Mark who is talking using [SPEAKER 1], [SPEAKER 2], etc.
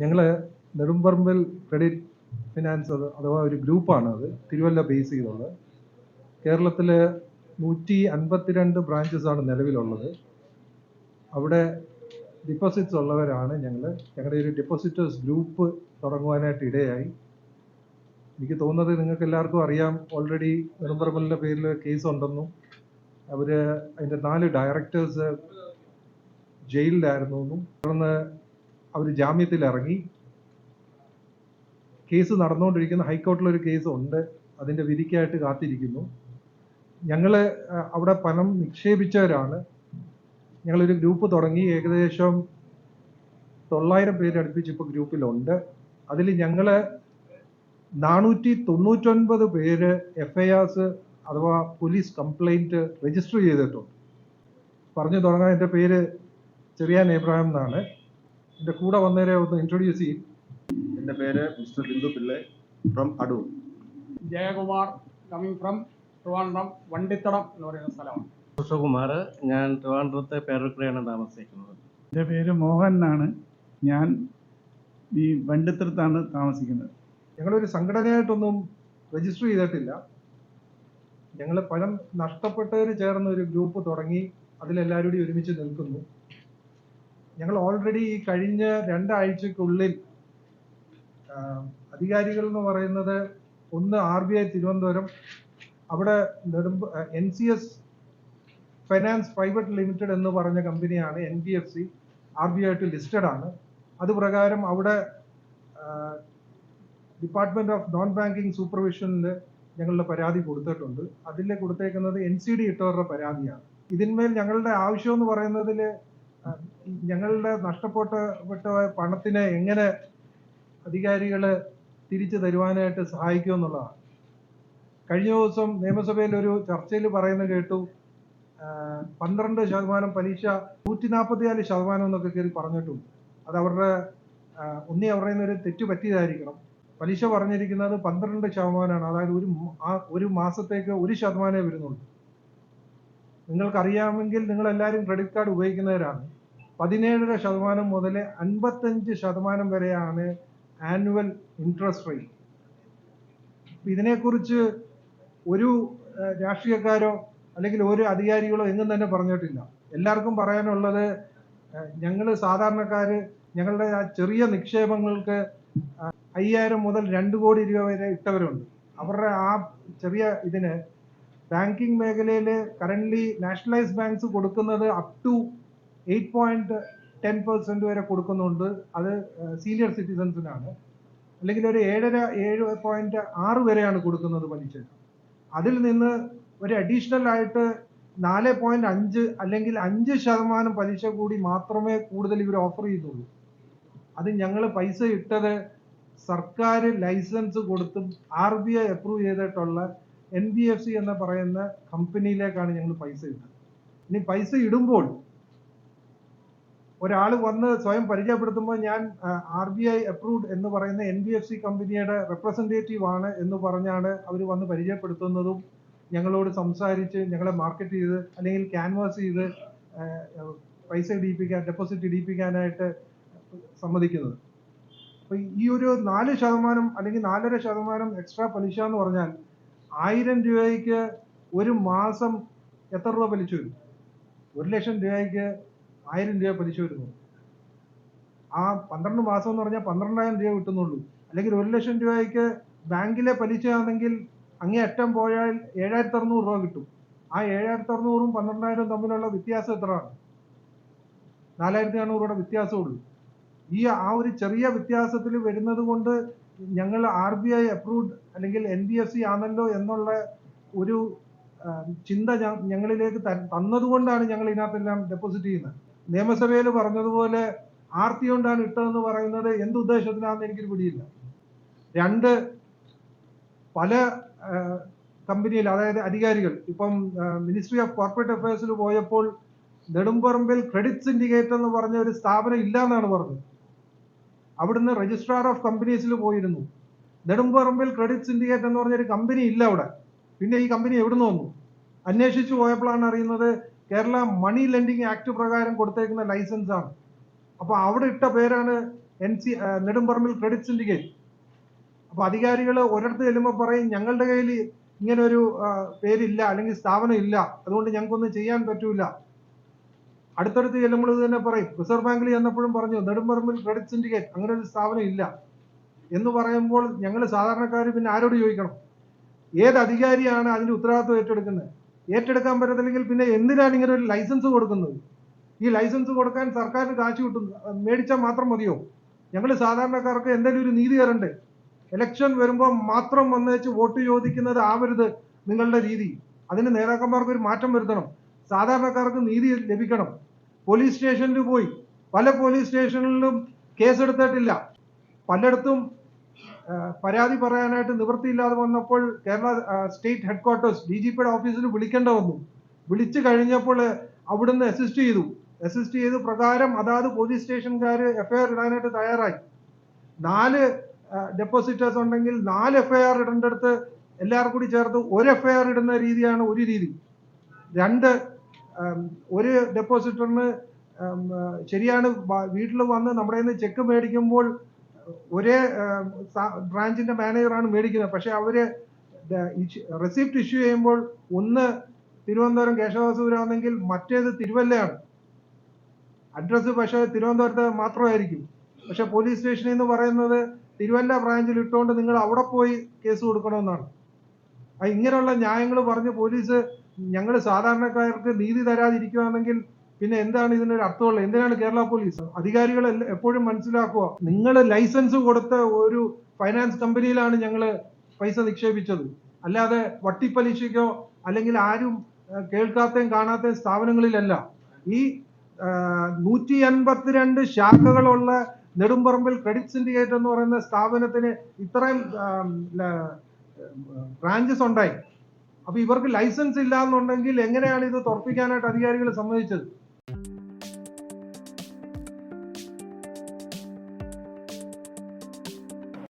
[SPEAKER 1] ഞങ്ങൾ Nedumparambil credit finance അഥവാ ഒരു ഗ്രൂപ്പാണ് അത് തിരുവല്ല ബേസ് ചെയ്തുള്ളത്. കേരളത്തിൽ 152 ബ്രാഞ്ചസ് ആണ് നിലവിലുള്ളത്. അവിടെ ഡിപ്പോസിറ്റ്സ് ഉള്ളവരാണ് ഞങ്ങളുടെ ഒരു ഡെപ്പോസിറ്റേഴ്സ് ഗ്രൂപ്പ് തുടങ്ങുവാനായിട്ട് ഇടയായി. എനിക്ക് തോന്നുന്നത് നിങ്ങൾക്ക് എല്ലാവർക്കും അറിയാം, ഓൾറെഡി നെടുമ്പറമ്പിലിൻ്റെ പേരിൽ കേസ് ഉണ്ടെന്നും അതിൻ്റെ 4 ഡയറക്ടേഴ്സ് ജയിലിലായിരുന്നു എന്നും തുടർന്ന് അവർ ജാമ്യത്തിൽ ഇറങ്ങി. കേസ് നടന്നുകൊണ്ടിരിക്കുന്ന ഹൈക്കോടതിയിലൊരു കേസ് ഉണ്ട്, അതിൻ്റെ വിധിക്കായിട്ട് കാത്തിരിക്കുന്നു. ഞങ്ങൾ അവിടെ പണം നിക്ഷേപിച്ചവരാണ്. ഞങ്ങളൊരു ഗ്രൂപ്പ് തുടങ്ങി, ഏകദേശം 900 പേര് അടുപ്പിച്ച് ഇപ്പോൾ ഗ്രൂപ്പിലുണ്ട്. അതിൽ ഞങ്ങൾ 499 പേര് FIRs അഥവാ പോലീസ് കംപ്ലൈൻറ്റ് രജിസ്റ്റർ ചെയ്തിട്ടുണ്ട്. പറഞ്ഞു തുടങ്ങാൻ, എൻ്റെ പേര് ചെറിയാൻ എബ്രഹാം എന്നാണ്. എൻ്റെ കൂടെ വന്നവരെ ഒന്ന് ഇൻട്രൊഡ്യൂസ് ചെയ്യും.
[SPEAKER 2] എൻ്റെ പേര് mister Bindu Pillai from Adoor.
[SPEAKER 3] Jayakumar coming from Trivandrum Vandithadam എന്ന് പറയുന്ന സ്ഥലമാണ്.
[SPEAKER 4] കൃഷ്ണകുമാർ, ഞാൻ ട്രിവാൻഡ്രത്തെ പേരൂർക്കരയാണ് താമസിക്കുന്നത്.
[SPEAKER 5] എൻ്റെ പേര് മോഹൻ എന്നാണ്. ഞാൻ ഈ വണ്ടിത്തടത്താണ് താമസിക്കുന്നത്.
[SPEAKER 1] ഞങ്ങളൊരു സംഘടനയായിട്ടൊന്നും രജിസ്റ്റർ ചെയ്തിട്ടില്ല. ഞങ്ങൾ പണം നഷ്ടപ്പെട്ടവർ ചേർന്ന് ഒരു ഗ്രൂപ്പ് തുടങ്ങി, അതിലെല്ലാവരും കൂടി ഒരുമിച്ച് നിൽക്കുന്നു. ഞങ്ങൾ ഓൾറെഡി ഈ കഴിഞ്ഞ 2 ആഴ്ചക്കുള്ളിൽ അധികാരികൾ എന്ന് പറയുന്നത്, ഒന്ന് RBI തിരുവനന്തപുരം, അവിടെ NCS ഫൈനാൻസ് പ്രൈവറ്റ് ലിമിറ്റഡ് എന്ന് പറഞ്ഞ കമ്പനിയാണ് NBFC, RBI ആയിട്ട് ലിസ്റ്റഡ് ആണ്. അതുപ്രകാരം അവിടെ ഡിപ്പാർട്ട്മെന്റ് ഓഫ് നോൺ ബാങ്കിങ് സൂപ്പർവിഷനിൽ ഞങ്ങളുടെ പരാതി കൊടുത്തിട്ടുണ്ട്. അതിൽ കൊടുത്തേക്കുന്നത് NCD ഇട്ടവരുടെ പരാതിയാണ്. ഇതിന്മേൽ ഞങ്ങളുടെ ആവശ്യം എന്ന് പറയുന്നതിൽ ഞങ്ങളുടെ നഷ്ടപ്പെട്ട പണത്തിന് എങ്ങനെ അധികാരികൾ തിരിച്ചു തരുവാനായിട്ട് സഹായിക്കുമെന്നുള്ളതാണ്. കഴിഞ്ഞ ദിവസം നിയമസഭയിൽ ഒരു ചർച്ചയിൽ പറയുന്നത് കേട്ടു, 12% പലിശ 144% എന്നൊക്കെ കയറി പറഞ്ഞിട്ടുണ്ട്. അത് അവരുടെ ഒരു തെറ്റ് പറ്റിയതായിരിക്കണം. പലിശ പറഞ്ഞിരിക്കുന്നത് 12%, അതായത് ഒരു മാസത്തേക്ക് 1% വരുന്നുള്ളൂ. നിങ്ങൾക്കറിയാമെങ്കിൽ നിങ്ങളെല്ലാവരും ക്രെഡിറ്റ് കാർഡ് ഉപയോഗിക്കുന്നവരാണ്. 17% മുതൽ 55% വരെയാണ് ആനുവൽ ഇൻട്രസ്റ്റ് റേറ്റ്. ഇതിനെക്കുറിച്ച് ഒരു രാഷ്ട്രീയക്കാരോ അല്ലെങ്കിൽ ഒരു അധികാരികളോ എങ്ങും തന്നെ പറഞ്ഞിട്ടില്ല. എല്ലാവർക്കും പറയാനുള്ളത്, ഞങ്ങൾ സാധാരണക്കാർ ഞങ്ങളുടെ ആ ചെറിയ നിക്ഷേപങ്ങൾക്ക് 5000 മുതൽ 2 കോടി രൂപ വരെ ഇട്ടവരുണ്ട്. അവരുടെ ആ ചെറിയ ഇതിന് ബാങ്കിങ് മേഖലയിൽ കറന്റ്ലി നാഷണലൈസ്ഡ് ബാങ്ക്സ് കൊടുക്കുന്നത് അപ് ടു 8.10% വരെ കൊടുക്കുന്നുണ്ട്. അത് സീനിയർ സിറ്റിസൺസിനാണ്. അല്ലെങ്കിൽ ഒരു 7.6 വരെയാണ് കൊടുക്കുന്നത് പലിശ. അതിൽ നിന്ന് ഒരു അഡീഷണൽ ആയിട്ട് 4.5 അല്ലെങ്കിൽ 5% പലിശ കൂടി മാത്രമേ കൂടുതൽ ഇവർ ഓഫർ ചെയ്യുന്നുള്ളൂ. അത് ഞങ്ങൾ പൈസ ഇട്ടത് സർക്കാർ ലൈസൻസ് കൊടുത്തും RBI അപ്രൂവ് ചെയ്തിട്ടുള്ള NBFC എന്ന് പറയുന്ന കമ്പനിയിലേക്കാണ് ഞങ്ങൾ പൈസ ഇട്ടത്. ഇനി പൈസ ഇടുമ്പോൾ ഒരാൾ വന്ന് സ്വയം പരിചയപ്പെടുത്തുമ്പോൾ ഞാൻ RBI അപ്രൂവ്ഡ് എന്ന് പറയുന്ന NBFC കമ്പനിയുടെ റെപ്രസെൻറ്റേറ്റീവ് ആണ് എന്ന് പറഞ്ഞാണ് അവർ വന്ന് പരിചയപ്പെടുത്തുന്നതും ഞങ്ങളോട് സംസാരിച്ച് ഞങ്ങളെ മാർക്കറ്റ് ചെയ്ത് അല്ലെങ്കിൽ ക്യാൻവാസ് ചെയ്ത് പൈസ ഡെപ്പോസിറ്റ് ഇടിപ്പിക്കാനായിട്ട് സമ്മതിക്കുന്നത്. അപ്പോൾ ഈ ഒരു 4% അല്ലെങ്കിൽ 4.5% എക്സ്ട്രാ പലിശ എന്ന് പറഞ്ഞാൽ 1000 രൂപയ്ക്ക് ഒരു മാസം എത്ര രൂപ പലിശ വരും? 1 ലക്ഷം രൂപയ്ക്ക് 1000 രൂപ പലിശ വരുന്നു. ആ 12 മാസം എന്ന് പറഞ്ഞാൽ 12000 രൂപ കിട്ടുന്നുള്ളൂ. അല്ലെങ്കിൽ 1 ലക്ഷം രൂപയ്ക്ക് ബാങ്കിലെ പലിശ ആണെങ്കിൽ അങ്ങേ അറ്റം പോയാൽ 7600 രൂപ കിട്ടും. ആ 7600ഉം 12000 തമ്മിലുള്ള വ്യത്യാസം എത്രയാണ്? 4400 രൂപയുടെ വ്യത്യാസമുള്ളൂ. ആ ഒരു ചെറിയ വ്യത്യാസത്തിൽ വരുന്നത് കൊണ്ട് ഞങ്ങൾ RBI അപ്രൂവ്ഡ് അല്ലെങ്കിൽ NBFC ആണല്ലോ എന്നുള്ള ഒരു ചിന്ത ഞങ്ങളിലേക്ക് തന്നതുകൊണ്ടാണ് ഞങ്ങൾ ഇതിനകത്തെല്ലാം ഡെപ്പോസിറ്റ് ചെയ്യുന്നത്. നിയമസഭയിൽ പറഞ്ഞതുപോലെ ആർത്തി കൊണ്ടാണ് ഇട്ടതെന്ന് പറയുന്നത് എന്ത് ഉദ്ദേശത്തിലാണെന്ന് എനിക്കൊരു പിടിയില്ല. 2 പല കമ്പനിയിൽ, അതായത് അധികാരികൾ, ഇപ്പം മിനിസ്ട്രി ഓഫ് കോർപ്പറേറ്റ് അഫയേഴ്സിൽ പോയപ്പോൾ നെടുമ്പറമ്പിൽ ക്രെഡിറ്റ് സിൻഡിക്കേറ്റ് എന്ന് പറഞ്ഞ ഒരു സ്ഥാപനം ഇല്ല എന്നാണ് പറഞ്ഞത്. അവിടുന്ന് രജിസ്ട്രാർ ഓഫ് കമ്പനീസിൽ പോയിരുന്നു. നെടുമ്പറമ്പിൽ ക്രെഡിറ്റ് സിൻഡിക്കേറ്റ് എന്ന് പറഞ്ഞൊരു കമ്പനി ഇല്ല അവിടെ. പിന്നെ ഈ കമ്പനി എവിടുന്ന് വന്നു? അന്വേഷിച്ചു പോയപ്പോഴാണ് അറിയുന്നത് കേരള മണി ലെൻഡിങ് ആക്ട് പ്രകാരം കൊടുത്തേക്കുന്ന ലൈസൻസ് ആണ്. അപ്പോൾ അവിടെ ഇട്ട പേരാണ് നെടുമ്പറമ്പിൽ ക്രെഡിറ്റ് സിൻഡിക്കേറ്റ്. അപ്പൊ അധികാരികൾ ഒരിടത്ത് ചെല്ലുമ്പോൾ പറയും ഞങ്ങളുടെ കയ്യിൽ ഇങ്ങനെ ഒരു പേരില്ല അല്ലെങ്കിൽ സ്ഥാപനം ഇല്ല, അതുകൊണ്ട് ഞങ്ങൾക്കൊന്നും ചെയ്യാൻ പറ്റൂല. അടുത്തടുത്ത് ചെല്ലുമ്പോൾ ഇത് തന്നെ പറയും. റിസർവ് ബാങ്കിൽ ചെന്നപ്പോഴും പറഞ്ഞു നെടുമ്പറമ്പിൽ ക്രെഡിറ്റ് സിൻഡിക്കേറ്റ് അങ്ങനെ ഒരു സ്ഥാപനം ഇല്ല എന്ന് പറയുമ്പോൾ ഞങ്ങൾ സാധാരണക്കാർ പിന്നെ ആരോട് ചോദിക്കണം? ഏത് അധികാരിയാണ് അതിന്റെ ഉത്തരവാദിത്വം ഏറ്റെടുക്കുന്നത്? ഏറ്റെടുക്കാൻ പറ്റത്തില്ലെങ്കിൽ പിന്നെ എന്തിനാണ് ഇങ്ങനെ ഒരു ലൈസൻസ് കൊടുക്കുന്നത്? ഈ ലൈസൻസ് കൊടുക്കാൻ സർക്കാരിന് കാശ് കിട്ടും, മേടിച്ചാൽ മാത്രം മതിയോ? ഞങ്ങൾ സാധാരണക്കാർക്ക് എന്തെങ്കിലും ഒരു നീതി തരണ്ടേ? ഇലക്ഷൻ വരുമ്പോൾ മാത്രം വന്ന് വെച്ച് വോട്ട് ചോദിക്കുന്നത് ആവരുത് നിങ്ങളുടെ രീതി. അതിന് നേതാക്കന്മാർക്ക് ഒരു മാറ്റം വരുത്തണം. സാധാരണക്കാർക്ക് നീതി ലഭിക്കണം. പോലീസ് സ്റ്റേഷനിൽ പോയി പല പോലീസ് സ്റ്റേഷനിലും കേസെടുത്തിട്ടില്ല. പലയിടത്തും പരാതി പറയാനായിട്ട് നിവൃത്തിയില്ലാതെ വന്നപ്പോൾ കേരള സ്റ്റേറ്റ് ഹെഡ്ക്വാർട്ടേഴ്സ് DGPയുടെ ഓഫീസിൽ വിളിക്കേണ്ട വന്നു. വിളിച്ചു കഴിഞ്ഞപ്പോൾ അവിടുന്ന് അസിസ്റ്റ് ചെയ്ത് പ്രകാരം അതാത് പോലീസ് സ്റ്റേഷൻകാർ FIR ഇടാനായിട്ട് തയ്യാറായി. 4 ഡെപ്പോസിറ്റേഴ്സ് ഉണ്ടെങ്കിൽ 4 FIR ഇടേണ്ടടുത്ത് എല്ലാവർക്കും കൂടി ചേർത്ത് 1 FIR ഇടുന്ന രീതിയാണ് ഒരു രീതി. 2 ഒരു ഡെപ്പോസിറ്ററിന് ശരിയാണ് വീട്ടിൽ വന്ന് നമ്മുടെ നിന്ന് ചെക്ക് മേടിക്കുമ്പോൾ ഒരേ ബ്രാഞ്ചിന്റെ മാനേജറാണ് മേടിക്കുന്നത്. പക്ഷെ അവര് റെസിപ്റ്റ് ഇഷ്യൂ ചെയ്യുമ്പോൾ ഒന്ന് തിരുവനന്തപുരം കേശവസൂരാണെങ്കിൽ മറ്റേത് തിരുവല്ലയാണ്. അഡ്രസ്സ് പക്ഷേ തിരുവനന്തപുരത്ത് മാത്രമായിരിക്കും. പക്ഷെ പോലീസ് സ്റ്റേഷനിൽ നിന്ന് പറയുന്നത് തിരുവല്ല ബ്രാഞ്ചിൽ ഇട്ടുകൊണ്ട് നിങ്ങൾ അവിടെ പോയി കേസ് കൊടുക്കണമെന്നാണ്. ഇങ്ങനെയുള്ള ന്യായങ്ങൾ പറഞ്ഞ് പോലീസ് ഞങ്ങൾ സാധാരണക്കാർക്ക് നീതി തരാതിരിക്കുകയാണെങ്കിൽ പിന്നെ എന്താണ് ഇതിനൊരു അർത്ഥമുള്ളത്? എന്തിനാണ് കേരള പോലീസ്? അധികാരികൾ എപ്പോഴും മനസ്സിലാക്കുക, നിങ്ങൾ ലൈസൻസ് കൊടുത്ത ഒരു ഫൈനാൻസ് കമ്പനിയിലാണ് ഞങ്ങൾ പൈസ നിക്ഷേപിച്ചത്, അല്ലാതെ വട്ടിപ്പലിശയ്ക്കോ അല്ലെങ്കിൽ ആരും കേൾക്കാത്തയും കാണാത്തയും സ്ഥാപനങ്ങളിലല്ല. ഈ 152 ശാഖകളുള്ള നെടുമ്പറമ്പിൽ ക്രെഡിറ്റ് സിൻഡിക്കേറ്റ് എന്ന് പറയുന്ന സ്ഥാപനത്തിന് ഇത്രയും ബ്രാഞ്ചസ് ഉണ്ടായി. അപ്പൊ ഇവർക്ക് ലൈസൻസ് ഇല്ല എന്നുണ്ടെങ്കിൽ എങ്ങനെയാണ് ഇത് തുറപ്പിക്കാനായിട്ട് അധികാരികൾ സമ്മതിച്ചത്?